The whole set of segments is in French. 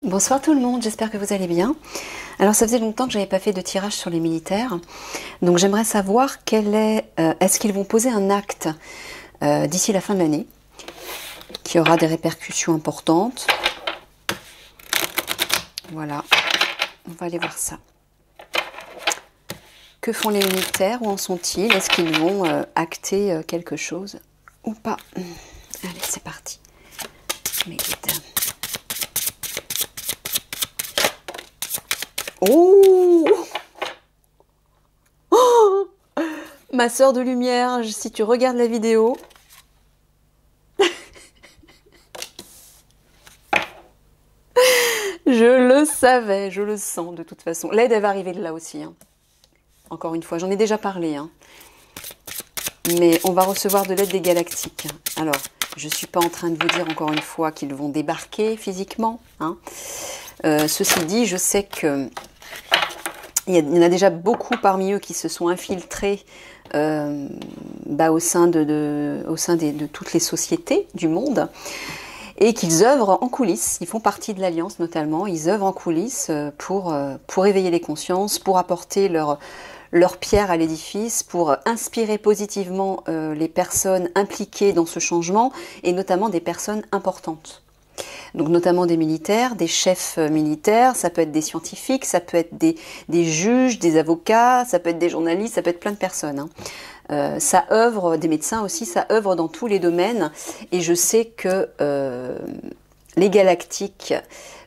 Bonsoir tout le monde, j'espère que vous allez bien. Alors ça faisait longtemps que je n'avais pas fait de tirage sur les militaires, donc j'aimerais savoir est-ce qu'ils vont poser un acte d'ici la fin de l'année, qui aura des répercussions importantes. Voilà, on va aller voir ça. Que font les militaires? Où en sont-ils? Est-ce qu'ils vont acter quelque chose ou pas? Allez, c'est parti. Mes guides. Oh, oh, ma sœur de lumière, si tu regardes la vidéo, je le savais, je le sens de toute façon. L'aide, elle va arriver de là aussi. Hein. Encore une fois, j'en ai déjà parlé. Hein. Mais on va recevoir de l'aide des galactiques. Alors, je ne suis pas en train de vous dire encore une fois qu'ils vont débarquer physiquement. Hein. Ceci dit, je sais que il y en a déjà beaucoup parmi eux qui se sont infiltrés au sein de toutes les sociétés du monde et qu'ils œuvrent en coulisses. Ils font partie de l'Alliance notamment. Ils œuvrent en coulisses pour éveiller les consciences, pour apporter leur pierre à l'édifice, pour inspirer positivement les personnes impliquées dans ce changement et notamment des personnes importantes. Donc notamment des militaires, des chefs militaires, ça peut être des scientifiques, ça peut être des juges, des avocats, ça peut être des journalistes, ça peut être plein de personnes. Hein. Ça œuvre, des médecins aussi, ça œuvre dans tous les domaines. Et je sais que les galactiques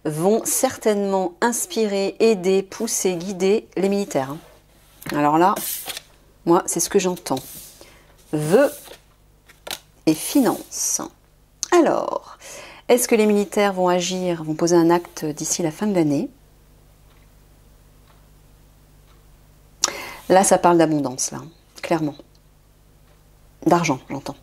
vont certainement inspirer, aider, pousser, guider les militaires. Hein. Alors là, moi, c'est ce que j'entends. Vœux et finances. Alors... est-ce que les militaires vont agir, vont poser un acte d'ici la fin de l'année? Là, ça parle d'abondance, là, clairement. D'argent, j'entends.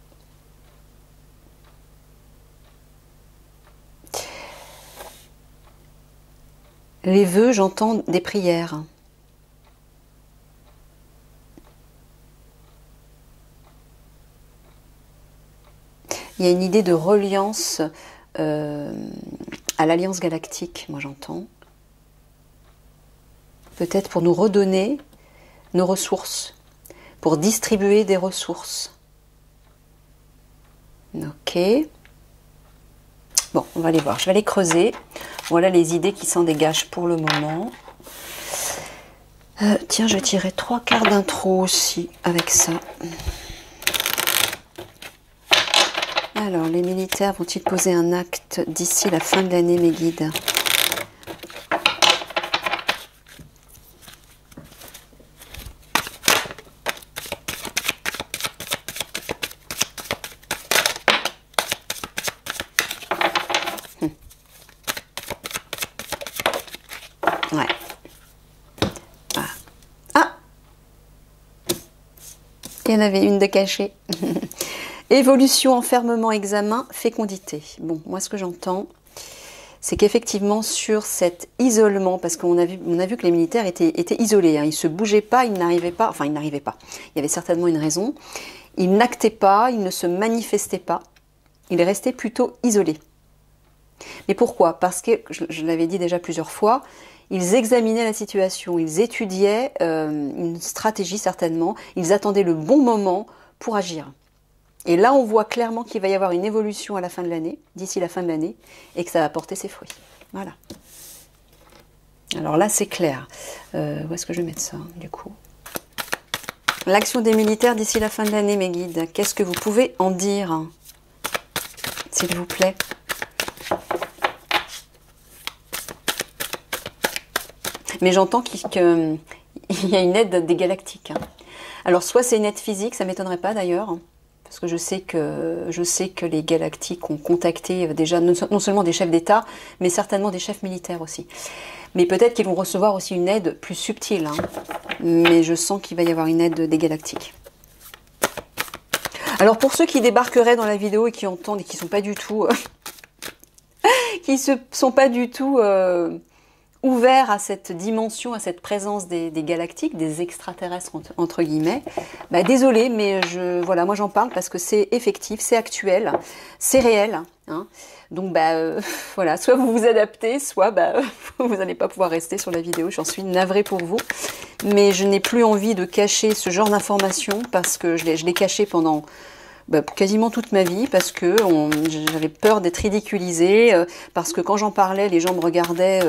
Les vœux, j'entends des prières. Il y a une idée de reliance à l'Alliance Galactique, moi j'entends. Peut-être pour nous redonner nos ressources, pour distribuer des ressources. Ok. Bon, on va aller voir. Je vais aller creuser. Voilà les idées qui s'en dégagent pour le moment. Tiens, je vais tirer 3 cartes d'intro aussi avec ça. Alors, les militaires vont-ils poser un acte d'ici la fin de l'année, mes guides? Ouais. Ah! Il y en avait une de cachée. Évolution, enfermement, examen, fécondité. Bon, moi ce que j'entends, c'est qu'effectivement sur cet isolement, parce qu'on a vu que les militaires étaient isolés, hein, ils ne se bougeaient pas, ils n'arrivaient pas, enfin ils n'arrivaient pas, il y avait certainement une raison, ils n'actaient pas, ils ne se manifestaient pas, ils restaient plutôt isolés. Mais pourquoi? Parce que, je l'avais dit déjà plusieurs fois, ils examinaient la situation, ils étudiaient une stratégie certainement, ils attendaient le bon moment pour agir. Et là, on voit clairement qu'il va y avoir une évolution à la fin de l'année, d'ici la fin de l'année, et que ça va porter ses fruits. Voilà. Alors là, c'est clair. Où est-ce que je vais mettre ça, du coup? L'action des militaires d'ici la fin de l'année, mes guides. Qu'est-ce que vous pouvez en dire? S'il vous plaît. Mais j'entends qu'il y a une aide des galactiques. Hein. Alors, soit c'est une aide physique, ça ne m'étonnerait pas d'ailleurs. Parce que je sais que les galactiques ont contacté déjà non seulement des chefs d'État, mais certainement des chefs militaires aussi. Mais peut-être qu'ils vont recevoir aussi une aide plus subtile. Hein. Mais je sens qu'il va y avoir une aide des galactiques. Alors pour ceux qui débarqueraient dans la vidéo et qui entendent et qui ne sont pas du tout... ouverts à cette dimension, à cette présence des galactiques, des extraterrestres entre guillemets, bah, désolé, mais voilà, moi j'en parle parce que c'est effectif, c'est actuel, c'est réel, Hein. Donc voilà, soit vous vous adaptez, soit vous n'allez pas pouvoir rester sur la vidéo. J'en suis navrée pour vous. Mais je n'ai plus envie de cacher ce genre d'informations parce que je l'ai caché pendant quasiment toute ma vie, parce que j'avais peur d'être ridiculisée, parce que quand j'en parlais, les gens me regardaient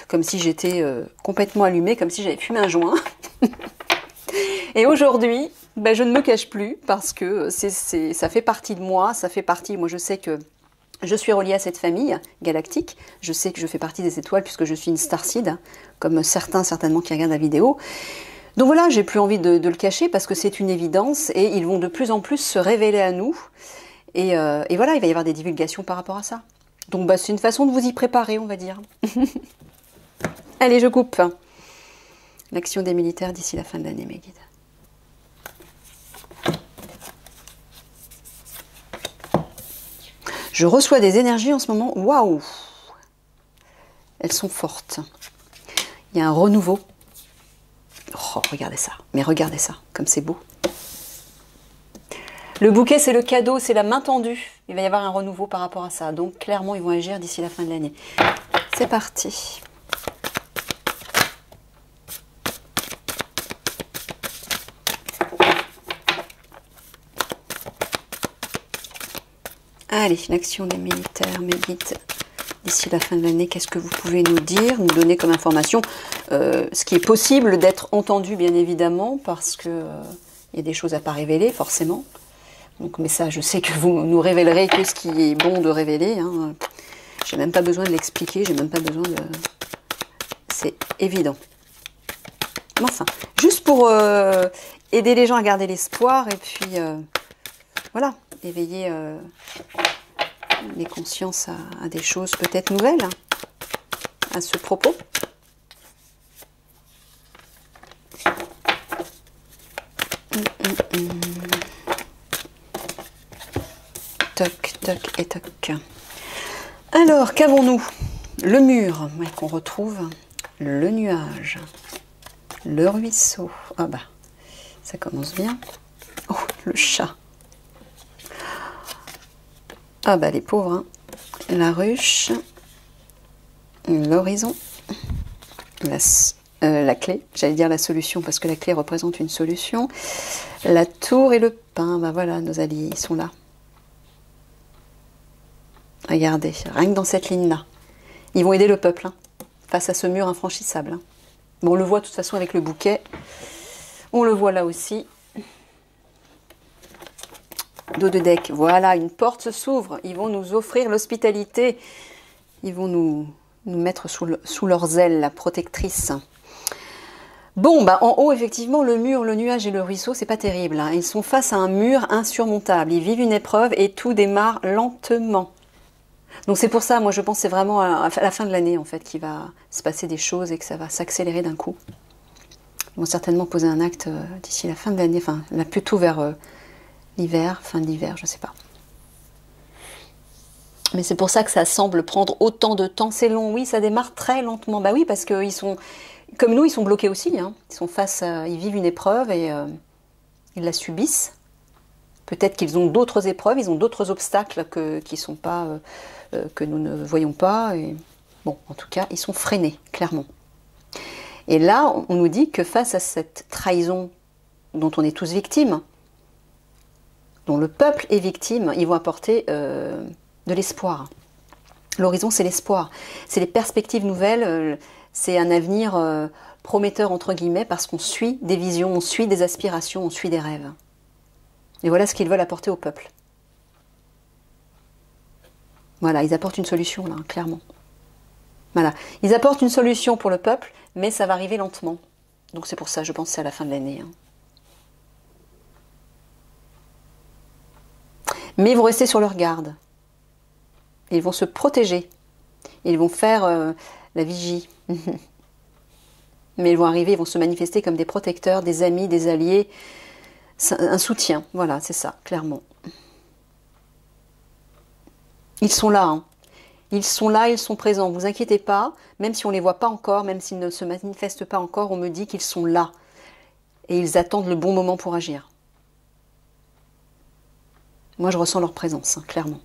comme si j'étais complètement allumée, comme si j'avais fumé un joint. Et aujourd'hui, je ne me cache plus parce que ça fait partie de moi, moi je sais que je suis reliée à cette famille galactique, je sais que je fais partie des étoiles puisque je suis une starseed, comme certains certainement qui regardent la vidéo. Donc voilà, j'ai plus envie de le cacher parce que c'est une évidence et ils vont de plus en plus se révéler à nous. Et voilà, il va y avoir des divulgations par rapport à ça. Donc c'est une façon de vous y préparer, on va dire. Allez, je coupe. L'action des militaires d'ici la fin de l'année, mes guides. Je reçois des énergies en ce moment. Waouh! Elles sont fortes. Il y a un renouveau. Oh, regardez ça. Mais regardez ça, comme c'est beau. Le bouquet, c'est le cadeau, c'est la main tendue. Il va y avoir un renouveau par rapport à ça. Donc, clairement, ils vont agir d'ici la fin de l'année. C'est parti. Allez, l'action des militaires, mes guides, d'ici la fin de l'année, qu'est-ce que vous pouvez nous dire, nous donner comme information, ce qui est possible d'être entendu, bien évidemment, parce que il y a des choses à pas révéler, forcément. Donc, mais ça, je sais que vous nous révélerez que ce qui est bon de révéler. Hein. J'ai même pas besoin de l'expliquer, j'ai même pas besoin de... C'est évident. Enfin, juste pour aider les gens à garder l'espoir, et puis, voilà, éveiller les consciences à des choses peut-être nouvelles hein, à ce propos. Toc, toc et toc. Alors, qu'avons-nous? Le mur qu'on retrouve, le nuage, le ruisseau. Ah bah, ça commence bien. Oh, le chat. Ah bah les pauvres, hein. La ruche, l'horizon, la clé, j'allais dire la solution parce que la clé représente une solution, la tour et le pain, bah voilà, nos alliés, ils sont là. Regardez, rien que dans cette ligne-là, ils vont aider le peuple hein, face à ce mur infranchissable. Hein. Bon, on le voit de toute façon avec le bouquet, on le voit là aussi. Dos de deck, voilà, une porte s'ouvre, ils vont nous offrir l'hospitalité, ils vont nous mettre sous leurs ailes, la protectrice. Bon, en haut, effectivement, le mur, le nuage et le ruisseau, c'est pas terrible. Hein. Ils sont face à un mur insurmontable, ils vivent une épreuve et tout démarre lentement. Donc c'est pour ça, moi je pense que c'est vraiment à la fin de l'année, en fait, qu'il va se passer des choses et que ça va s'accélérer d'un coup. Ils vont certainement poser un acte d'ici la fin de l'année, enfin, là plutôt vers... l'hiver, fin de l'hiver, je sais pas. Mais c'est pour ça que ça semble prendre autant de temps. C'est long, oui, ça démarre très lentement. Bah oui, parce qu'ils sont, comme nous, ils sont bloqués aussi. Hein. Ils sont ils vivent une épreuve et ils la subissent. Peut-être qu'ils ont d'autres épreuves, ils ont d'autres obstacles qui sont pas, que nous ne voyons pas. Et, bon, en tout cas, ils sont freinés, clairement. Et là, on nous dit que face à cette trahison dont on est tous victimes, dont le peuple est victime, ils vont apporter de l'espoir. L'horizon, c'est l'espoir. C'est les perspectives nouvelles, c'est un avenir prometteur, entre guillemets, parce qu'on suit des visions, on suit des aspirations, on suit des rêves. Et voilà ce qu'ils veulent apporter au peuple. Voilà, ils apportent une solution, là, clairement. Voilà, ils apportent une solution pour le peuple, mais ça va arriver lentement. Donc c'est pour ça, je pense que c'est à la fin de l'année. Hein. Mais ils vont rester sur leur garde. Ils vont se protéger. Ils vont faire la vigie. Mais ils vont arriver, ils vont se manifester comme des protecteurs, des amis, des alliés. Un soutien. Voilà, c'est ça, clairement. Ils sont là. Hein. Ils sont là, ils sont présents. Vous inquiétez pas, même si on ne les voit pas encore, même s'ils ne se manifestent pas encore, on me dit qu'ils sont là. Et ils attendent le bon moment pour agir. Moi, je ressens leur présence, hein, clairement.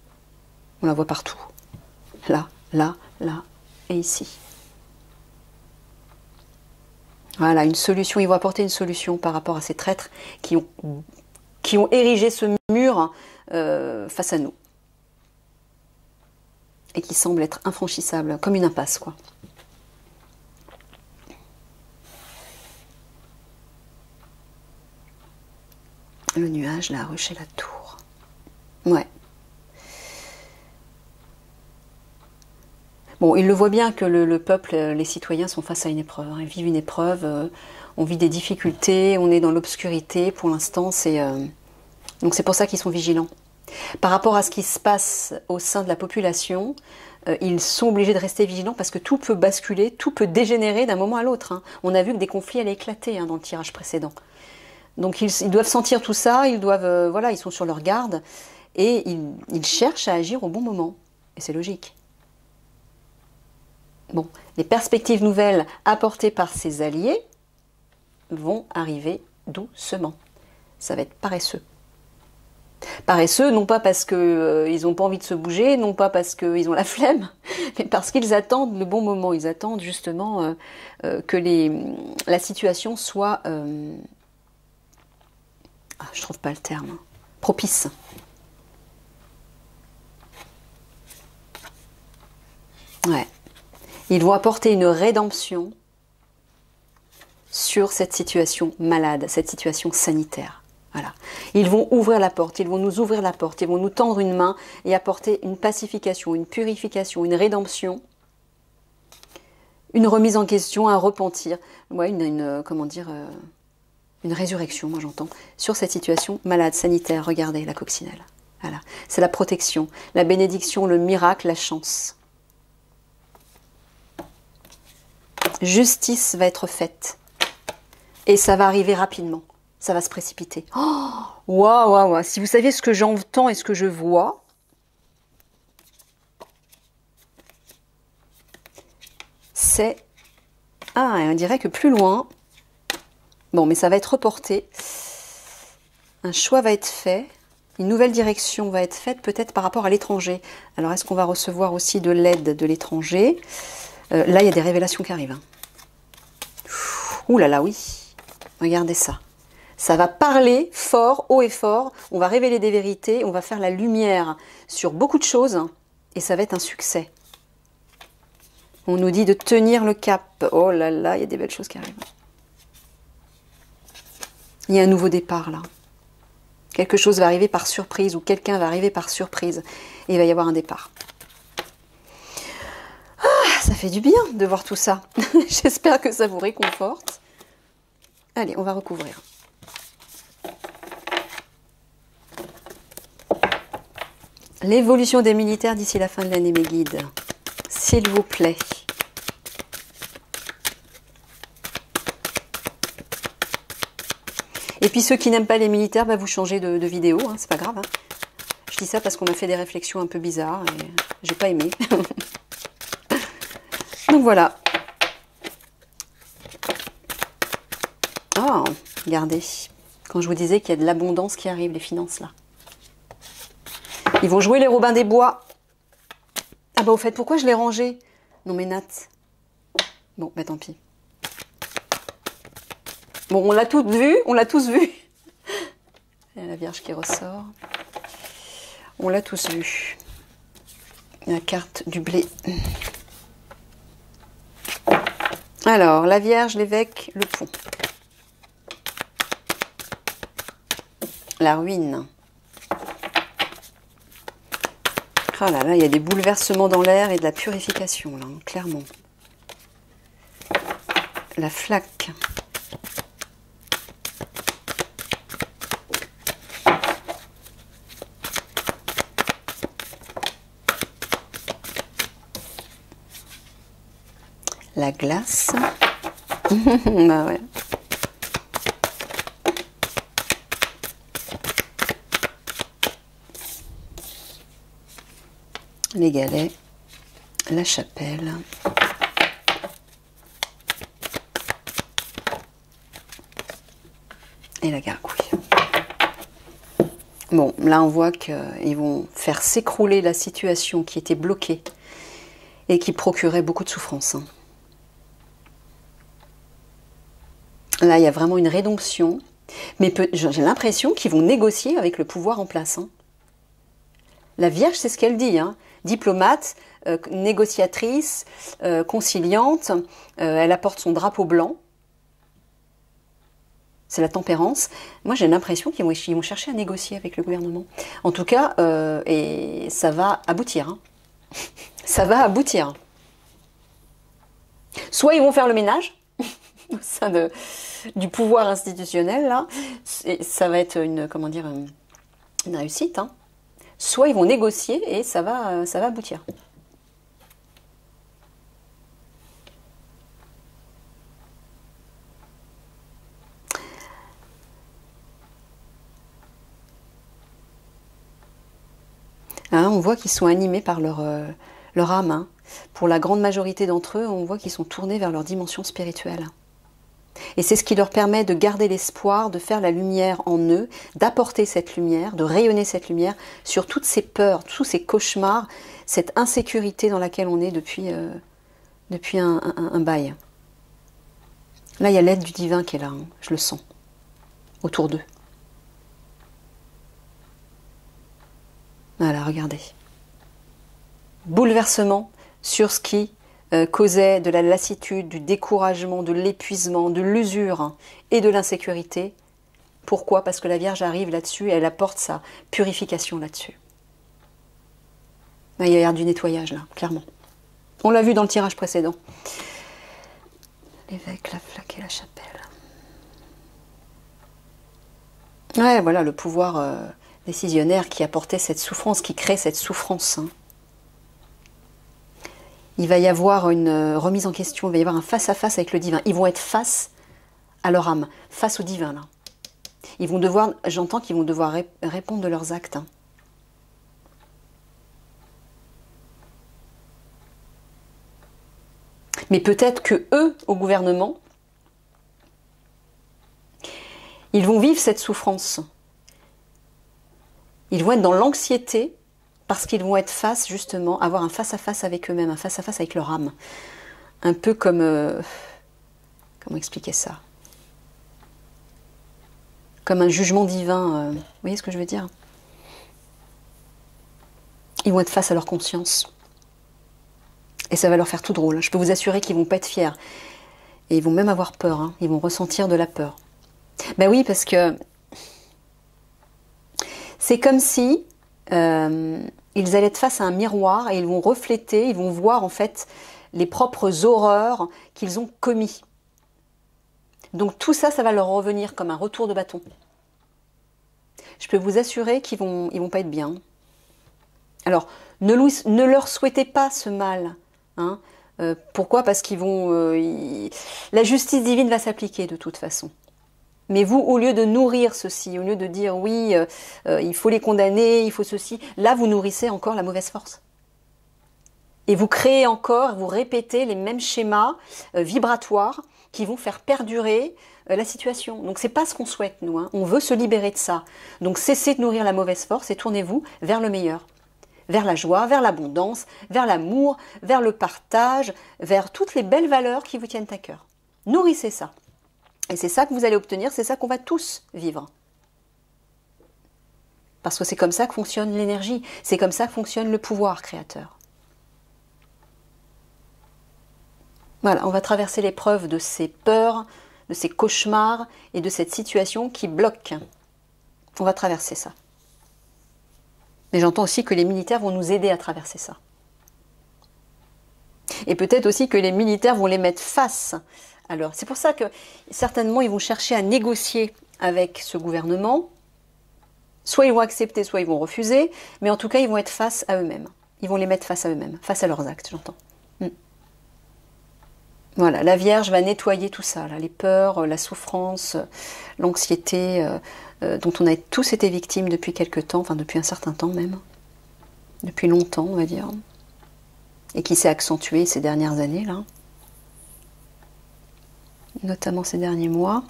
On la voit partout. Là, là, là et ici. Voilà, une solution. Ils vont apporter une solution par rapport à ces traîtres qui ont érigé ce mur face à nous. Et qui semble être infranchissable, comme une impasse, quoi. Le nuage, la ruche et la tour. Ouais. Bon, il le voit bien que le peuple, les citoyens sont face à une épreuve. Hein. Ils vivent une épreuve, on vit des difficultés, on est dans l'obscurité pour l'instant. Donc c'est pour ça qu'ils sont vigilants. Par rapport à ce qui se passe au sein de la population, ils sont obligés de rester vigilants parce que tout peut basculer, tout peut dégénérer d'un moment à l'autre. Hein. On a vu que des conflits allaient éclater dans le tirage précédent. Donc ils doivent sentir tout ça, ils doivent, voilà, ils sont sur leur garde et ils cherchent à agir au bon moment. Et c'est logique. Bon, les perspectives nouvelles apportées par ces alliés vont arriver doucement. Ça va être paresseux. Paresseux, non pas parce qu'ils n'ont pas envie de se bouger, non pas parce qu'ils ont la flemme, mais parce qu'ils attendent le bon moment. Ils attendent justement que la situation soit... je trouve pas le terme. Propice. Ouais. Ils vont apporter une rédemption sur cette situation malade, cette situation sanitaire. Voilà. Ils vont ouvrir la porte, ils vont nous ouvrir la porte, ils vont nous tendre une main et apporter une pacification, une purification, une rédemption, une remise en question, un repentir. Ouais, comment dire, une résurrection, moi j'entends, sur cette situation malade, sanitaire. Regardez la coccinelle. Voilà. C'est la protection, la bénédiction, le miracle, la chance. Justice va être faite. Et ça va arriver rapidement. Ça va se précipiter. Oh, waouh, waouh, waouh. Si vous saviez ce que j'entends et ce que je vois, c'est... Ah, on dirait que plus loin... Bon, mais ça va être reporté. Un choix va être fait. Une nouvelle direction va être faite, peut-être par rapport à l'étranger. Alors, est-ce qu'on va recevoir aussi de l'aide de l'étranger ? Là, il y a des révélations qui arrivent. Hein. Ouh là là, oui. Regardez ça. Ça va parler fort, haut et fort. On va révéler des vérités. On va faire la lumière sur beaucoup de choses. Et ça va être un succès. On nous dit de tenir le cap. Oh là là, il y a des belles choses qui arrivent. Il y a un nouveau départ là. Quelque chose va arriver par surprise ou quelqu'un va arriver par surprise. Et il va y avoir un départ. Ça fait du bien de voir tout ça. J'espère que ça vous réconforte. Allez, on va recouvrir. L'évolution des militaires d'ici la fin de l'année, mes guides. S'il vous plaît. Et puis ceux qui n'aiment pas les militaires, bah, vous changez de vidéo, hein, c'est pas grave. Hein. Je dis ça parce qu'on m'a fait des réflexions un peu bizarres et j'ai pas aimé. Donc voilà. Oh, regardez. Quand je vous disais qu'il y a de l'abondance qui arrive, les finances là. Ils vont jouer les Robins des Bois. Ah bah au fait, pourquoi je l'ai rangé? Non mais Nat. Bon, bah tant pis. Bon, on l'a toutes vu, on l'a tous vu. Il y a la Vierge qui ressort. On l'a tous vu. La carte du blé. Alors, la Vierge, l'évêque, le pont. La ruine. Oh là là, il y a des bouleversements dans l'air et de la purification, là, clairement. La flaque. La glace. Bah ouais. Les galets, la chapelle, et la gargouille. Bon, là on voit qu'ils vont faire s'écrouler la situation qui était bloquée et qui procurait beaucoup de souffrance. Hein. Là, il y a vraiment une rédemption. Mais j'ai l'impression qu'ils vont négocier avec le pouvoir en place. Hein. La Vierge, c'est ce qu'elle dit. Hein. Diplomate, négociatrice, conciliante. Elle apporte son drapeau blanc. C'est la tempérance. Moi, j'ai l'impression qu'ils vont chercher à négocier avec le gouvernement. En tout cas, et ça va aboutir. Hein. Ça va aboutir. Soit ils vont faire le ménage au sein du pouvoir institutionnel, là, ça va être une réussite. Hein. Soit ils vont négocier et ça va aboutir. Hein, on voit qu'ils sont animés par leur âme. Hein. Pour la grande majorité d'entre eux, on voit qu'ils sont tournés vers leur dimension spirituelle. Et c'est ce qui leur permet de garder l'espoir, de faire la lumière en eux, d'apporter cette lumière, de rayonner cette lumière sur toutes ces peurs, tous ces cauchemars, cette insécurité dans laquelle on est depuis un bail. Là, il y a l'aide du divin qui est là, hein, je le sens, autour d'eux. Voilà, regardez. Bouleversement sur ce qui causait de la lassitude, du découragement, de l'épuisement, de l'usure et de l'insécurité. Pourquoi? Parce que la Vierge arrive là-dessus et elle apporte sa purification là-dessus. Là, il y a du nettoyage, là, clairement. On l'a vu dans le tirage précédent. L'évêque, la flaque et la chapelle. Ouais, voilà, le pouvoir décisionnaire qui apportait cette souffrance, qui crée cette souffrance. Hein. Il va y avoir une remise en question, il va y avoir un face-à-face avec le divin. Ils vont être face à leur âme, face au divin, là. Ils vont devoir, j'entends qu'ils vont devoir répondre de leurs actes. Hein. Mais peut-être que eux, au gouvernement, ils vont vivre cette souffrance. Ils vont être dans l'anxiété parce qu'ils vont être face, justement, avoir un face-à-face avec eux-mêmes, un face-à-face avec leur âme. Un peu comme... comment expliquer ça? Comme un jugement divin. Vous voyez ce que je veux dire? Ils vont être face à leur conscience. Et ça va leur faire tout drôle. Je peux vous assurer qu'ils ne vont pas être fiers. Et ils vont même avoir peur. Hein. Ils vont ressentir de la peur. Ben oui, parce que c'est comme si ils allaient être face à un miroir et ils vont refléter, ils vont voir en fait les propres horreurs qu'ils ont commis. Donc tout ça, ça va leur revenir comme un retour de bâton. Je peux vous assurer qu'ils vont pas être bien. Alors, ne leur souhaitez pas ce mal. Hein. Pourquoi? Parce qu'ils vont... la justice divine va s'appliquer de toute façon. Mais vous, au lieu de nourrir ceci, au lieu de dire oui, il faut les condamner, il faut ceci, là vous nourrissez encore la mauvaise force. Et vous créez encore, vous répétez les mêmes schémas vibratoires qui vont faire perdurer la situation. Donc c'est pas ce qu'on souhaite nous, hein. On veut se libérer de ça. Donc cessez de nourrir la mauvaise force et tournez-vous vers le meilleur. Vers la joie, vers l'abondance, vers l'amour, vers le partage, vers toutes les belles valeurs qui vous tiennent à cœur. Nourrissez ça. Et c'est ça que vous allez obtenir, c'est ça qu'on va tous vivre. Parce que c'est comme ça que fonctionne l'énergie, c'est comme ça que fonctionne le pouvoir créateur. Voilà, on va traverser l'épreuve de ces peurs, de ces cauchemars et de cette situation qui bloque. On va traverser ça. Mais j'entends aussi que les militaires vont nous aider à traverser ça. Et peut-être aussi que les militaires vont les mettre face. Alors, c'est pour ça que certainement ils vont chercher à négocier avec ce gouvernement. Soit ils vont accepter, soit ils vont refuser. Mais en tout cas, ils vont être face à eux-mêmes. Ils vont les mettre face à eux-mêmes, face à leurs actes, j'entends. Voilà, la Vierge va nettoyer tout ça, là, les peurs, la souffrance, l'anxiété, dont on a tous été victimes depuis quelque temps, enfin depuis un certain temps même. Depuis longtemps, on va dire. Et qui s'est accentuée ces dernières années, là. Notamment ces derniers mois.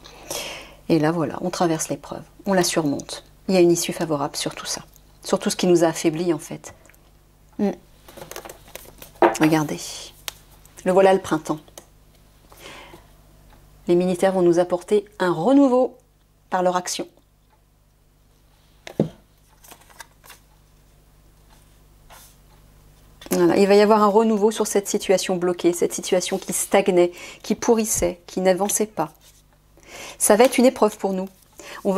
Et là, voilà, on traverse l'épreuve, on la surmonte. il y a une issue favorable sur tout ça. Sur tout ce qui nous a affaiblis, en fait. Regardez. Le voilà le printemps. Les militaires vont nous apporter un renouveau par leur action. Voilà, il va y avoir un renouveau sur cette situation bloquée, cette situation qui stagnait, qui pourrissait, qui n'avançait pas. Ça va être une épreuve pour nous.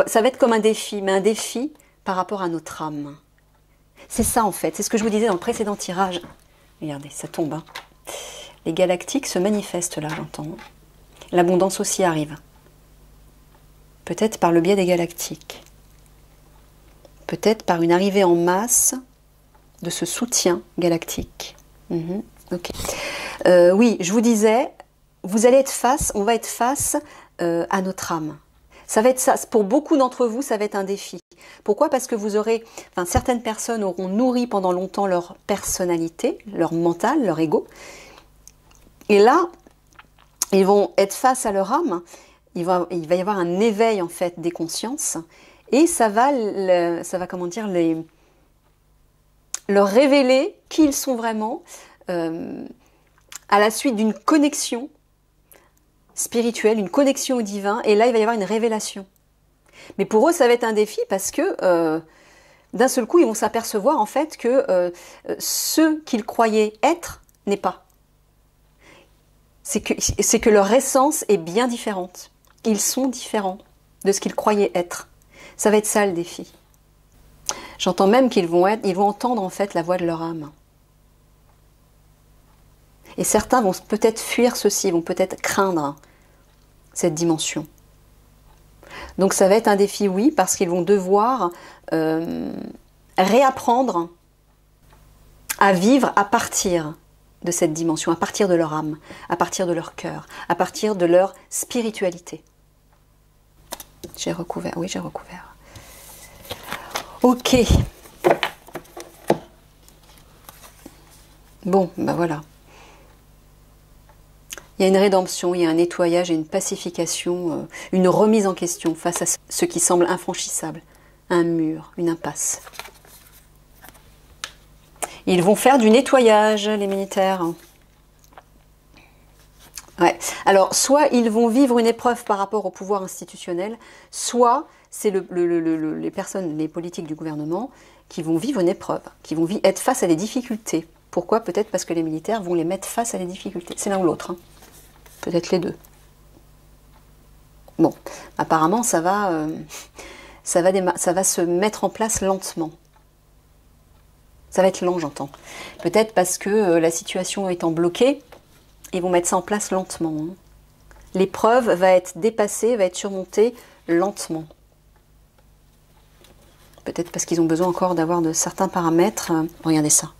Ça va être comme un défi, mais un défi par rapport à notre âme. C'est ça en fait, c'est ce que je vous disais dans le précédent tirage. Regardez, ça tombe. Hein. Les galactiques se manifestent là, j'entends. L'abondance aussi arrive. Peut-être par le biais des galactiques. Peut-être par une arrivée en masse de ce soutien galactique. Ok. Oui, je vous disais, vous allez être face, on va être face à notre âme. Ça va être ça. Pour beaucoup d'entre vous, ça va être un défi. Pourquoi? Parce que vous aurez, certaines personnes auront nourri pendant longtemps leur personnalité, leur mental, leur ego. Et là, ils vont être face à leur âme. Il va y avoir un éveil en fait des consciences. Et ça va comment dire, leur révéler qui ils sont vraiment à la suite d'une connexion spirituelle, une connexion au divin. Et là, il va y avoir une révélation. Mais pour eux, ça va être un défi parce que d'un seul coup, ils vont s'apercevoir en fait que ce qu'ils croyaient être n'est pas. C'est que leur essence est bien différente. Ils sont différents de ce qu'ils croyaient être. Ça va être ça le défi. J'entends même qu'ils vont entendre en fait la voix de leur âme. Et certains vont peut-être fuir ceci, vont peut-être craindre cette dimension. Donc ça va être un défi, oui, parce qu'ils vont devoir réapprendre à vivre à partir de cette dimension, à partir de leur âme, à partir de leur cœur, à partir de leur spiritualité. J'ai recouvert, oui, j'ai recouvert. Ok. Bon, ben voilà. Il y a une rédemption, il y a un nettoyage et une pacification, une remise en question face à ce qui semble infranchissable. Un mur, une impasse. Ils vont faire du nettoyage, les militaires. Ouais. Alors, soit ils vont vivre une épreuve par rapport au pouvoir institutionnel, soit c'est les personnes, les politiques du gouvernement qui vont vivre une épreuve, qui vont être face à des difficultés. Pourquoi? Peut-être parce que les militaires vont les mettre face à des difficultés. C'est l'un ou l'autre. Hein. Peut-être les deux. Bon, apparemment, ça va se mettre en place lentement. Ça va être lent, j'entends. Peut-être parce que la situation étant bloquée, ils vont mettre ça en place lentement. Hein. L'épreuve va être dépassée, va être surmontée lentement. Peut-être parce qu'ils ont besoin encore d'avoir de certains paramètres. Regardez ça.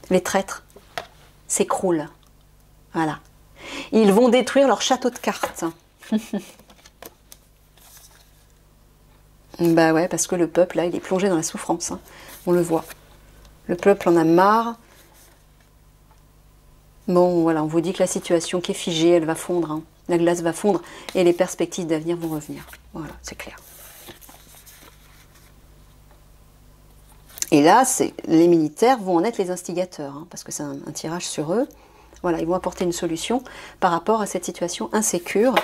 Les traîtres s'écroulent. Voilà. Ils vont détruire leur château de cartes. Bah ouais, parce que le peuple, là, il est plongé dans la souffrance. Hein. On le voit. Le peuple en a marre. Bon, voilà, on vous dit que la situation qui est figée, elle va fondre. Hein. La glace va fondre et les perspectives d'avenir vont revenir. Voilà, c'est clair. Et là, les militaires vont en être les instigateurs, hein, parce que c'est un tirage sur eux. Voilà, ils vont apporter une solution par rapport à cette situation insécure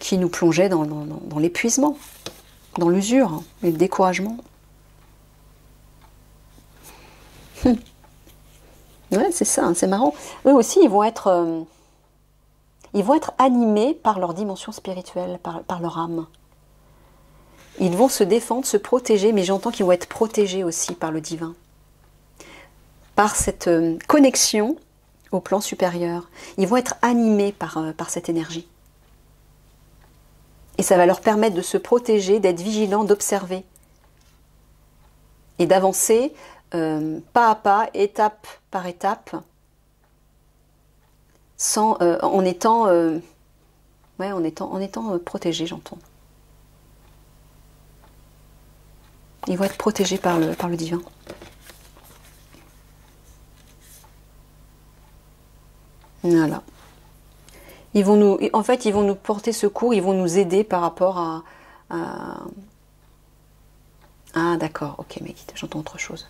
qui nous plongeait dans l'épuisement, dans l'usure, hein, et le découragement. Ouais, c'est ça, hein, c'est marrant. Eux aussi, ils vont être animés par leur dimension spirituelle, par leur âme. Ils vont se défendre, se protéger, mais j'entends qu'ils vont être protégés aussi par le divin. Par cette connexion au plan supérieur. Ils vont être animés par cette énergie. Et ça va leur permettre de se protéger, d'être vigilants, d'observer. Et d'avancer pas à pas, étape par étape, en étant protégés, j'entends. Ils vont être protégés par le divin. Voilà. En fait, ils vont nous porter secours, ils vont nous aider par rapport Ah d'accord, ok mes guides, j'entends autre chose.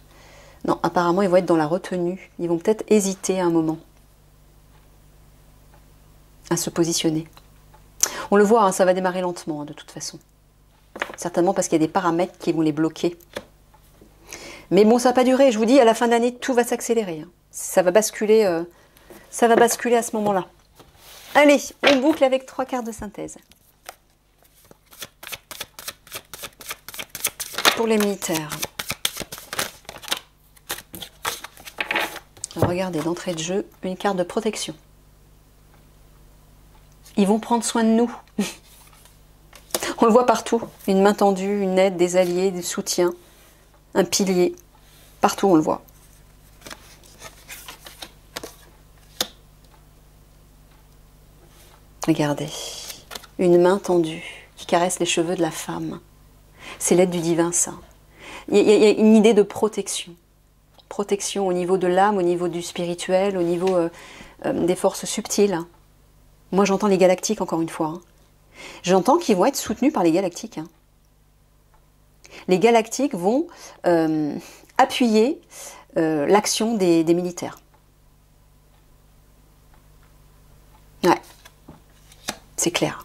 Non, apparemment ils vont être dans la retenue. Ils vont peut-être hésiter un moment à se positionner. On le voit, hein, ça va démarrer lentement hein, de toute façon. Certainement parce qu'il y a des paramètres qui vont les bloquer. Mais bon, ça va pas durer. Je vous dis, à la fin de l'année, tout va s'accélérer. Hein. Ça va basculer à ce moment-là. Allez, on boucle avec 3 cartes de synthèse. Pour les militaires. Alors, regardez, d'entrée de jeu, une carte de protection. Ils vont prendre soin de nous. On le voit partout. Une main tendue, une aide, des alliés, du soutien, un pilier. Partout, on le voit. Regardez. Une main tendue qui caresse les cheveux de la femme. C'est l'aide du divin, ça. Il y a une idée de protection. Protection au niveau de l'âme, au niveau du spirituel, au niveau des forces subtiles. Moi, j'entends les galactiques, encore une fois. Hein. J'entends qu'ils vont être soutenus par les galactiques. Hein. Les galactiques vont appuyer l'action des militaires. Ouais, c'est clair.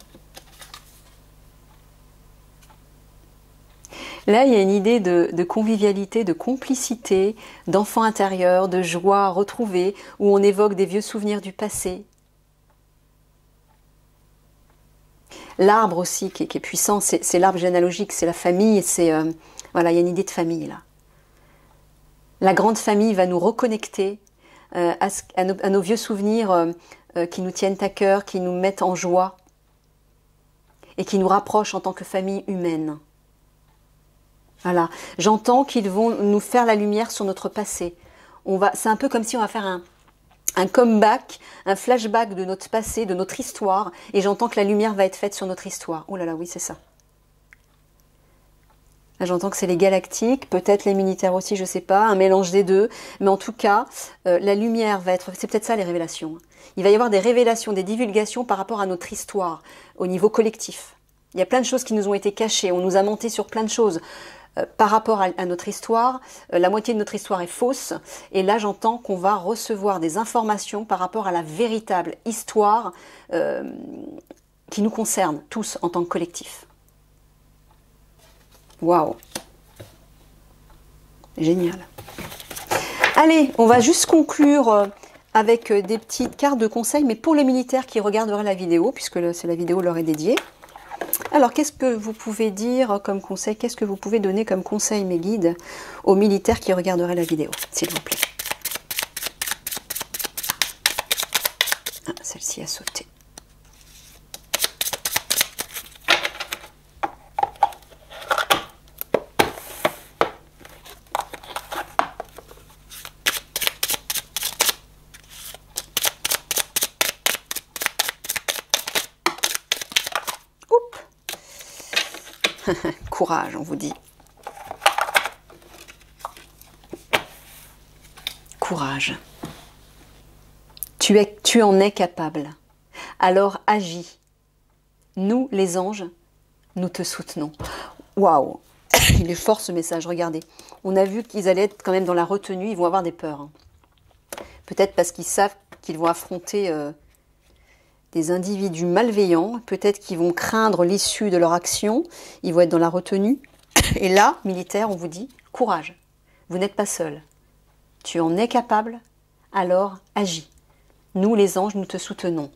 Là, il y a une idée de convivialité, de complicité, d'enfant intérieur, de joie retrouvée, où on évoque des vieux souvenirs du passé. L'arbre aussi, qui est puissant, c'est l'arbre généalogique, c'est la famille, voilà, il y a une idée de famille là. La grande famille va nous reconnecter à nos vieux souvenirs qui nous tiennent à cœur, qui nous mettent en joie et qui nous rapprochent en tant que famille humaine. Voilà, j'entends qu'ils vont nous faire la lumière sur notre passé. C'est un peu comme si on va faire un comeback, un flashback de notre passé, de notre histoire, et j'entends que la lumière va être faite sur notre histoire. Oh là là, oui, c'est ça. Là, j'entends que c'est les galactiques, peut-être les militaires aussi, je sais pas, un mélange des deux, mais en tout cas, la lumière va être... C'est peut-être ça les révélations. Il va y avoir des révélations, des divulgations par rapport à notre histoire, au niveau collectif. Il y a plein de choses qui nous ont été cachées, on nous a menti sur plein de choses. Par rapport à notre histoire, la moitié de notre histoire est fausse, et là j'entends qu'on va recevoir des informations par rapport à la véritable histoire qui nous concerne tous en tant que collectif. Waouh! Génial! Allez, on va juste conclure avec des petites cartes de conseils, mais pour les militaires qui regarderaient la vidéo, puisque la vidéo leur est dédiée. Alors, qu'est-ce que vous pouvez dire comme conseil? Qu'est-ce que vous pouvez donner comme conseil, mes guides, aux militaires qui regarderaient la vidéo, s'il vous plaît? Ah, celle-ci a sauté. Courage, on vous dit. Courage. Tu en es capable. Alors agis. Nous, les anges, nous te soutenons. Waouh! Il est fort ce message, regardez. On a vu qu'ils allaient être quand même dans la retenue, ils vont avoir des peurs. Hein. Peut-être parce qu'ils savent qu'ils vont affronter des individus malveillants, peut-être qu'ils vont craindre l'issue de leur action, ils vont être dans la retenue. Et là, militaire, on vous dit, courage, vous n'êtes pas seul. Tu en es capable, alors agis. Nous, les anges, nous te soutenons.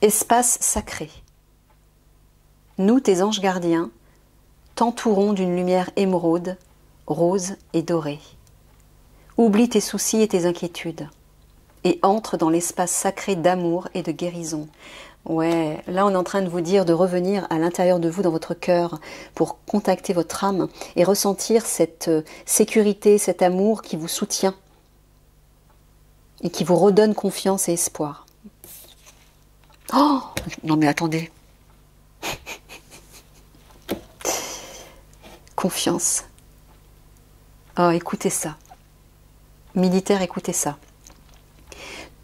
Espace sacré. Nous, tes anges gardiens, t'entourons d'une lumière émeraude, rose et dorée. Oublie tes soucis et tes inquiétudes et entre dans l'espace sacré d'amour et de guérison. Ouais, là on est en train de vous dire de revenir à l'intérieur de vous, dans votre cœur, pour contacter votre âme et ressentir cette sécurité, cet amour qui vous soutient et qui vous redonne confiance et espoir. Oh, non mais attendez. Confiance. Oh, écoutez ça. Militaire, écoutez ça.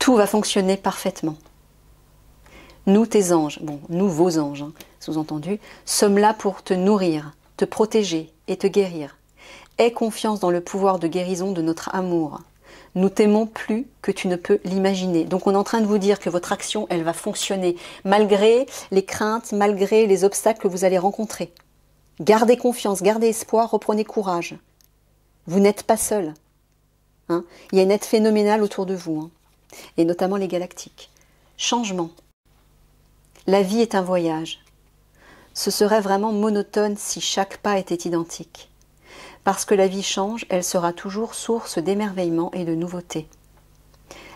Tout va fonctionner parfaitement. Nous, tes anges, bon, nous, vos anges, hein, sous-entendu, sommes là pour te nourrir, te protéger et te guérir. Aie confiance dans le pouvoir de guérison de notre amour. Nous t'aimons plus que tu ne peux l'imaginer. Donc on est en train de vous dire que votre action, elle va fonctionner malgré les craintes, malgré les obstacles que vous allez rencontrer. Gardez confiance, gardez espoir, reprenez courage. Vous n'êtes pas seul. Hein? Il y a une aide phénoménale autour de vous, hein, et notamment les galactiques. Changement. La vie est un voyage. Ce serait vraiment monotone si chaque pas était identique. Parce que la vie change, elle sera toujours source d'émerveillement et de nouveauté.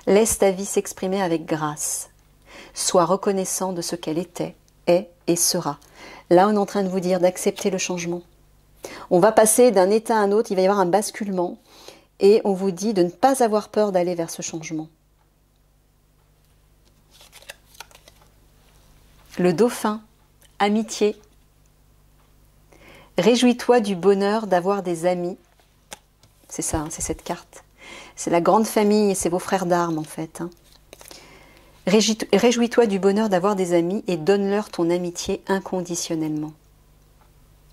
Laisse ta vie s'exprimer avec grâce. Sois reconnaissant de ce qu'elle était, est et sera. Là, on est en train de vous dire d'accepter le changement. On va passer d'un état à un autre, il va y avoir un basculement, et on vous dit de ne pas avoir peur d'aller vers ce changement. Le dauphin, amitié. Réjouis-toi du bonheur d'avoir des amis. C'est ça, hein, c'est cette carte. C'est la grande famille, c'est vos frères d'armes en fait. Hein. Réjouis-toi du bonheur d'avoir des amis et donne-leur ton amitié inconditionnellement.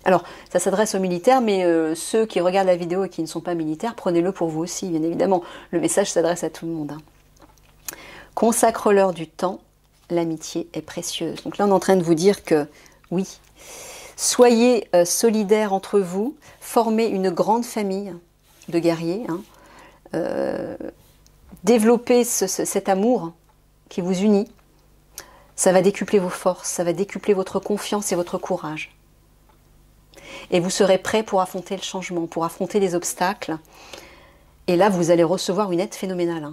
Alors, ça s'adresse aux militaires, mais ceux qui regardent la vidéo et qui ne sont pas militaires, prenez-le pour vous aussi, bien évidemment. Le message s'adresse à tout le monde. Hein. Consacre-leur du temps, l'amitié est précieuse. Donc là, on est en train de vous dire que, oui, soyez solidaires entre vous, formez une grande famille de guerriers, hein, développez cet amour qui vous unit. Ça va décupler vos forces, ça va décupler votre confiance et votre courage. Et vous serez prêts pour affronter le changement, pour affronter les obstacles. Et là, vous allez recevoir une aide phénoménale. Hein.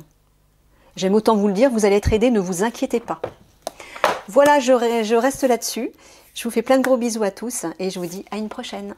J'aime autant vous le dire, vous allez être aidés, ne vous inquiétez pas. Voilà, je reste là-dessus. Je vous fais plein de gros bisous à tous et je vous dis à une prochaine.